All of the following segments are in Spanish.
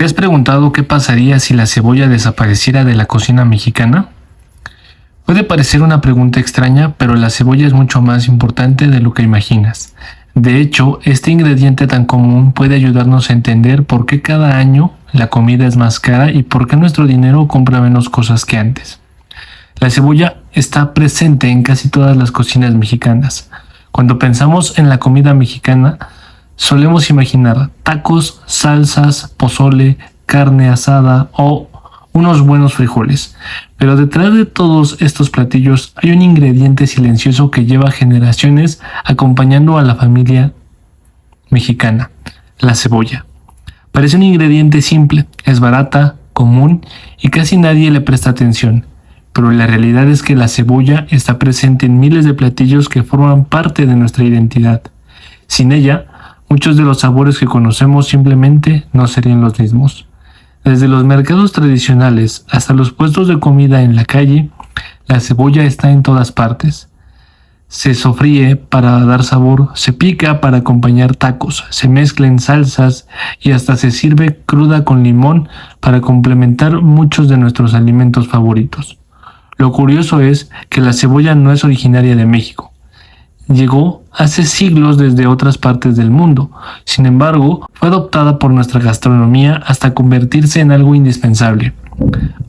¿Te has preguntado qué pasaría si la cebolla desapareciera de la cocina mexicana? Puede parecer una pregunta extraña, pero la cebolla es mucho más importante de lo que imaginas. De hecho, este ingrediente tan común puede ayudarnos a entender por qué cada año la comida es más cara y por qué nuestro dinero compra menos cosas que antes. La cebolla está presente en casi todas las cocinas mexicanas. Cuando pensamos en la comida mexicana, solemos imaginar tacos, salsas, pozole, carne asada o unos buenos frijoles. Pero detrás de todos estos platillos hay un ingrediente silencioso que lleva generaciones acompañando a la familia mexicana: la cebolla. Parece un ingrediente simple, es barata, común y casi nadie le presta atención. Pero la realidad es que la cebolla está presente en miles de platillos que forman parte de nuestra identidad. Sin ella, muchos de los sabores que conocemos simplemente no serían los mismos. Desde los mercados tradicionales hasta los puestos de comida en la calle, la cebolla está en todas partes. Se sofríe para dar sabor, se pica para acompañar tacos, se mezcla en salsas y hasta se sirve cruda con limón para complementar muchos de nuestros alimentos favoritos. Lo curioso es que la cebolla no es originaria de México. Llegó hace siglos desde otras partes del mundo. Sin embargo, fue adoptada por nuestra gastronomía hasta convertirse en algo indispensable.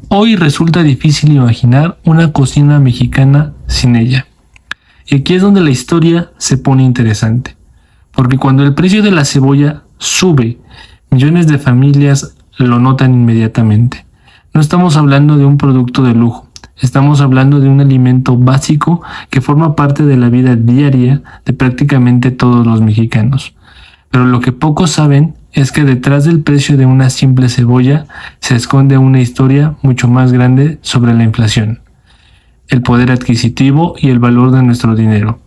Hoy resulta difícil imaginar una cocina mexicana sin ella. Y aquí es donde la historia se pone interesante. Porque cuando el precio de la cebolla sube, millones de familias lo notan inmediatamente. No estamos hablando de un producto de lujo. Estamos hablando de un alimento básico que forma parte de la vida diaria de prácticamente todos los mexicanos. Pero lo que pocos saben es que detrás del precio de una simple cebolla se esconde una historia mucho más grande sobre la inflación, el poder adquisitivo y el valor de nuestro dinero.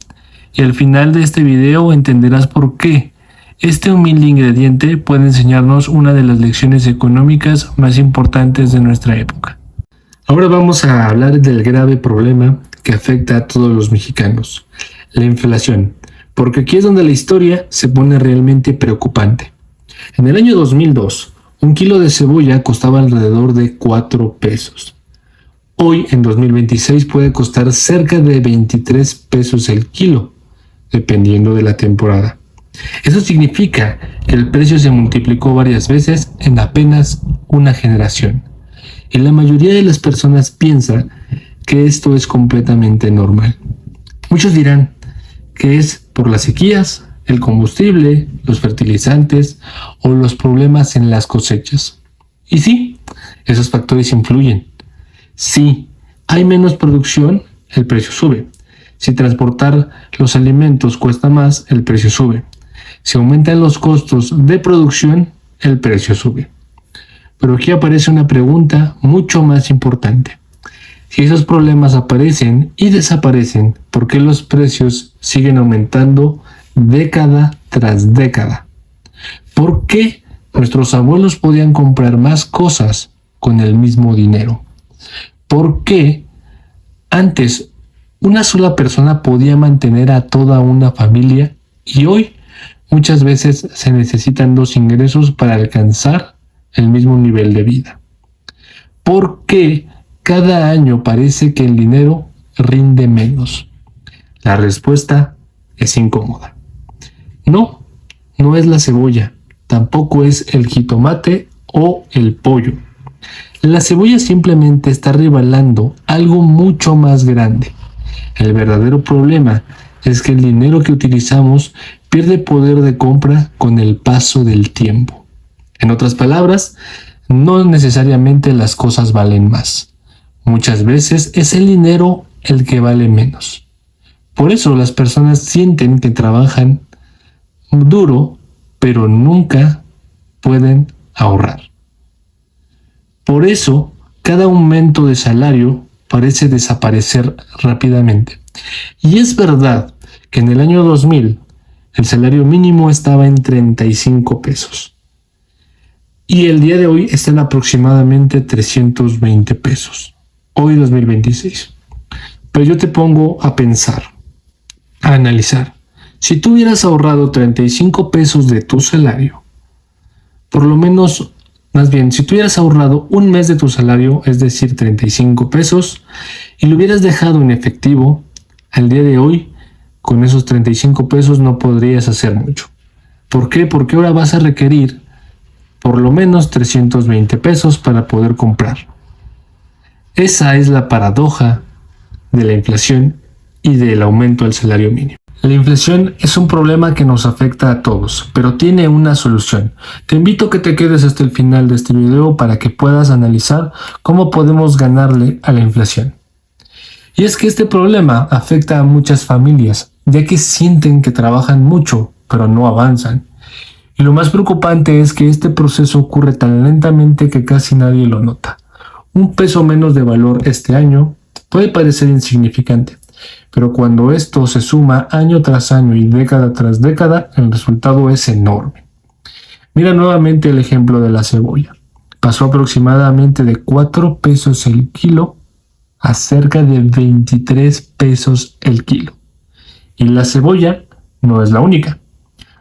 Y al final de este video entenderás por qué este humilde ingrediente puede enseñarnos una de las lecciones económicas más importantes de nuestra época. Ahora vamos a hablar del grave problema que afecta a todos los mexicanos: la inflación, porque aquí es donde la historia se pone realmente preocupante. En el año 2002, un kilo de cebolla costaba alrededor de 4 pesos. Hoy, en 2026, puede costar cerca de 23 pesos el kilo, dependiendo de la temporada. Eso significa que el precio se multiplicó varias veces en apenas una generación. Y la mayoría de las personas piensa que esto es completamente normal. Muchos dirán que es por las sequías, el combustible, los fertilizantes o los problemas en las cosechas. Y sí, esos factores influyen. Si hay menos producción, el precio sube. Si transportar los alimentos cuesta más, el precio sube. Si aumentan los costos de producción, el precio sube. Pero aquí aparece una pregunta mucho más importante. Si esos problemas aparecen y desaparecen, ¿por qué los precios siguen aumentando década tras década? ¿Por qué nuestros abuelos podían comprar más cosas con el mismo dinero? ¿Por qué antes una sola persona podía mantener a toda una familia y hoy muchas veces se necesitan 2 ingresos para alcanzar el mismo nivel de vida? ¿Por qué cada año parece que el dinero rinde menos? La respuesta es incómoda. No, no es la cebolla, tampoco es el jitomate o el pollo. La cebolla simplemente está revelando algo mucho más grande. El verdadero problema es que el dinero que utilizamos pierde poder de compra con el paso del tiempo. En otras palabras, no necesariamente las cosas valen más. Muchas veces es el dinero el que vale menos. Por eso las personas sienten que trabajan duro, pero nunca pueden ahorrar. Por eso, cada aumento de salario parece desaparecer rápidamente. Y es verdad que en el año 2000 el salario mínimo estaba en 35 pesos. Y el día de hoy está en aproximadamente 320 pesos. Hoy 2026. Pero yo te pongo a pensar, a analizar. Si tú hubieras ahorrado 35 pesos de tu salario, por lo menos Más bien, si tú hubieras ahorrado un mes de tu salario, es decir, 35 pesos, y lo hubieras dejado en efectivo, al día de hoy, con esos 35 pesos no podrías hacer mucho. ¿Por qué? Porque ahora vas a requerir por lo menos 320 pesos para poder comprar. Esa es la paradoja de la inflación y del aumento del salario mínimo. La inflación es un problema que nos afecta a todos, pero tiene una solución. Te invito a que te quedes hasta el final de este video para que puedas analizar cómo podemos ganarle a la inflación. Y es que este problema afecta a muchas familias, ya que sienten que trabajan mucho, pero no avanzan. Y lo más preocupante es que este proceso ocurre tan lentamente que casi nadie lo nota. Un peso menos de valor este año puede parecer insignificante, pero cuando esto se suma año tras año y década tras década, el resultado es enorme. Mira nuevamente el ejemplo de la cebolla. Pasó aproximadamente de 4 pesos el kilo a cerca de 23 pesos el kilo. Y la cebolla no es la única.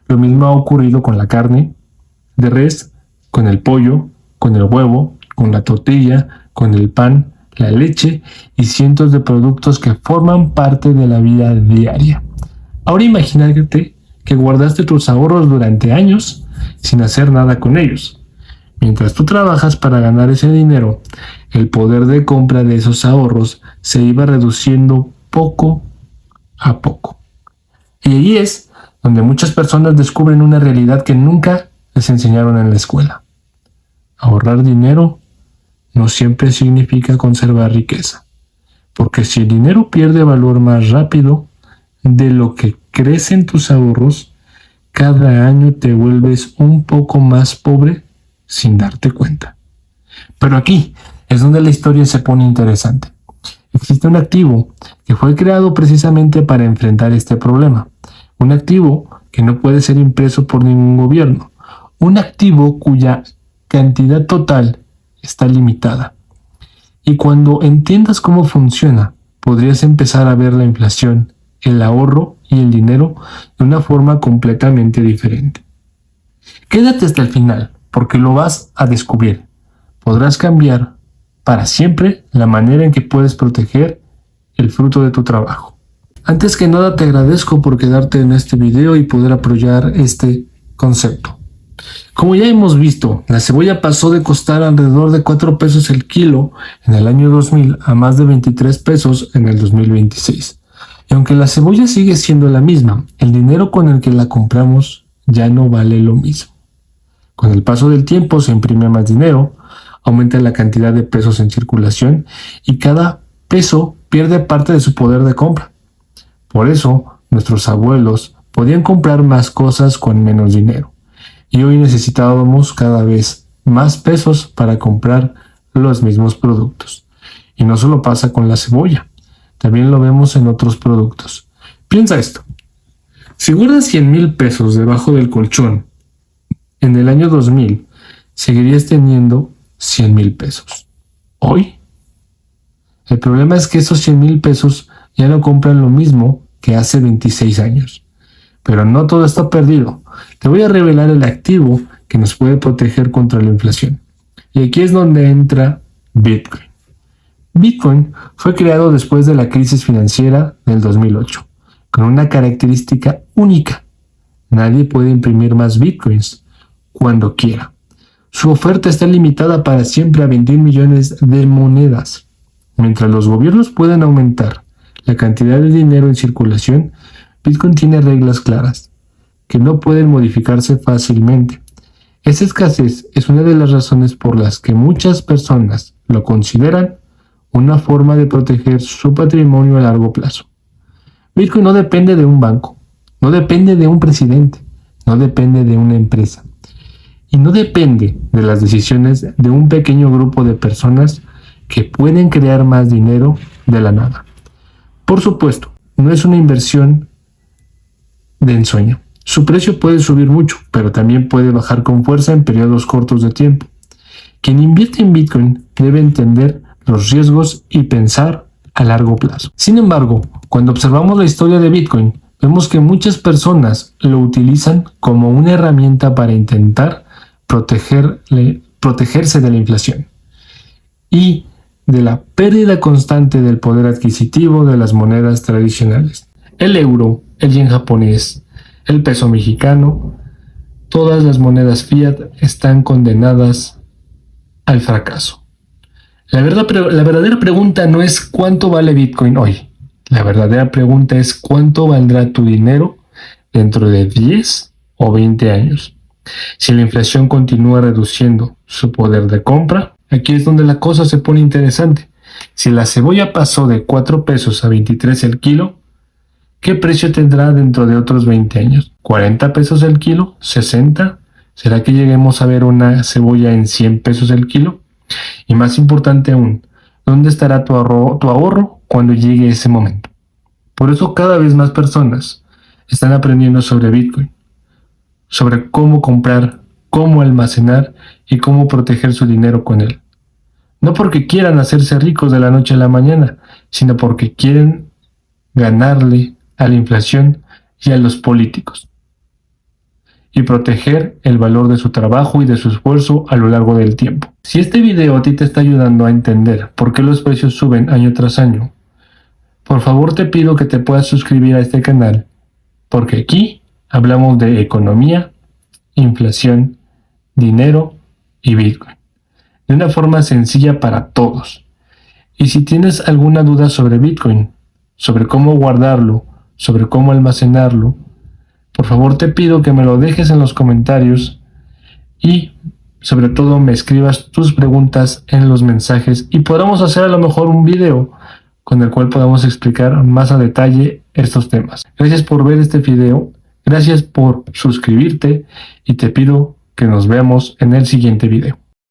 Lo mismo ha ocurrido con la carne de res, con el pollo, con el huevo, con la tortilla, con el pan, la leche y cientos de productos que forman parte de la vida diaria. Ahora imagínate que guardaste tus ahorros durante años sin hacer nada con ellos. Mientras tú trabajas para ganar ese dinero, el poder de compra de esos ahorros se iba reduciendo poco a poco. Y ahí es donde muchas personas descubren una realidad que nunca les enseñaron en la escuela. Ahorrar dinero no siempre significa conservar riqueza, porque si el dinero pierde valor más rápido de lo que crecen tus ahorros, cada año te vuelves un poco más pobre sin darte cuenta. Pero aquí es donde la historia se pone interesante. Existe un activo que fue creado precisamente para enfrentar este problema. Un activo que no puede ser impreso por ningún gobierno. Un activo cuya cantidad total está limitada. Y cuando entiendas cómo funciona, podrías empezar a ver la inflación, el ahorro y el dinero de una forma completamente diferente. Quédate hasta el final, porque lo vas a descubrir. Podrás cambiar para siempre la manera en que puedes proteger el fruto de tu trabajo. Antes que nada te agradezco por quedarte en este video y poder apoyar este concepto. Como ya hemos visto, la cebolla pasó de costar alrededor de 4 pesos el kilo en el año 2000 a más de 23 pesos en el 2026. Y aunque la cebolla sigue siendo la misma, el dinero con el que la compramos ya no vale lo mismo. Con el paso del tiempo se imprime más dinero, aumenta la cantidad de pesos en circulación y cada peso pierde parte de su poder de compra. Por eso, nuestros abuelos podían comprar más cosas con menos dinero. Y hoy necesitábamos cada vez más pesos para comprar los mismos productos. Y no solo pasa con la cebolla, también lo vemos en otros productos. Piensa esto. Si guardas 100,000 pesos debajo del colchón, en el año 2000 seguirías teniendo 100,000 pesos. Hoy, el problema es que esos 100,000 pesos ya no compran lo mismo que hace 26 años. Pero no todo está perdido. Te voy a revelar el activo que nos puede proteger contra la inflación. Y aquí es donde entra Bitcoin. Bitcoin fue creado después de la crisis financiera del 2008, con una característica única. Nadie puede imprimir más Bitcoins cuando quiera. Su oferta está limitada para siempre a 21 millones de monedas. Mientras los gobiernos pueden aumentar la cantidad de dinero en circulación, Bitcoin tiene reglas claras, que no pueden modificarse fácilmente. Esa escasez es una de las razones por las que muchas personas lo consideran una forma de proteger su patrimonio a largo plazo. Bitcoin no depende de un banco, no depende de un presidente, no depende de una empresa, y no depende de las decisiones de un pequeño grupo de personas que pueden crear más dinero de la nada. Por supuesto, no es una inversión de ensueño. Su precio puede subir mucho, pero también puede bajar con fuerza en periodos cortos de tiempo. Quien invierte en Bitcoin debe entender los riesgos y pensar a largo plazo. Sin embargo, cuando observamos la historia de Bitcoin, vemos que muchas personas lo utilizan como una herramienta para intentar protegerle protegerse de la inflación y de la pérdida constante del poder adquisitivo de las monedas tradicionales. El euro, el yen japonés, el peso mexicano, todas las monedas fiat están condenadas al fracaso. La verdadera pregunta no es cuánto vale Bitcoin hoy. La verdadera pregunta es cuánto valdrá tu dinero dentro de 10 o 20 años. Si la inflación continúa reduciendo su poder de compra, aquí es donde la cosa se pone interesante. Si la cebolla pasó de 4 pesos a 23 el kilo, ¿qué precio tendrá dentro de otros 20 años? ¿40 pesos el kilo? ¿60? ¿Será que lleguemos a ver una cebolla en 100 pesos el kilo? Y más importante aún, ¿dónde estará tu ahorro cuando llegue ese momento? Por eso cada vez más personas están aprendiendo sobre Bitcoin, sobre cómo comprar, cómo almacenar y cómo proteger su dinero con él. No porque quieran hacerse ricos de la noche a la mañana, sino porque quieren ganarle a la inflación y a los políticos y proteger el valor de su trabajo y de su esfuerzo a lo largo del tiempo. Si este video a ti te está ayudando a entender por qué los precios suben año tras año, por favor te pido que te puedas suscribir a este canal, porque aquí hablamos de economía, inflación, dinero y Bitcoin, de una forma sencilla para todos. Y si tienes alguna duda sobre Bitcoin, sobre cómo guardarlo, sobre cómo almacenarlo, por favor te pido que me lo dejes en los comentarios y sobre todo me escribas tus preguntas en los mensajes y podamos hacer a lo mejor un video con el cual podamos explicar más a detalle estos temas. Gracias por ver este video, gracias por suscribirte y te pido que nos veamos en el siguiente video.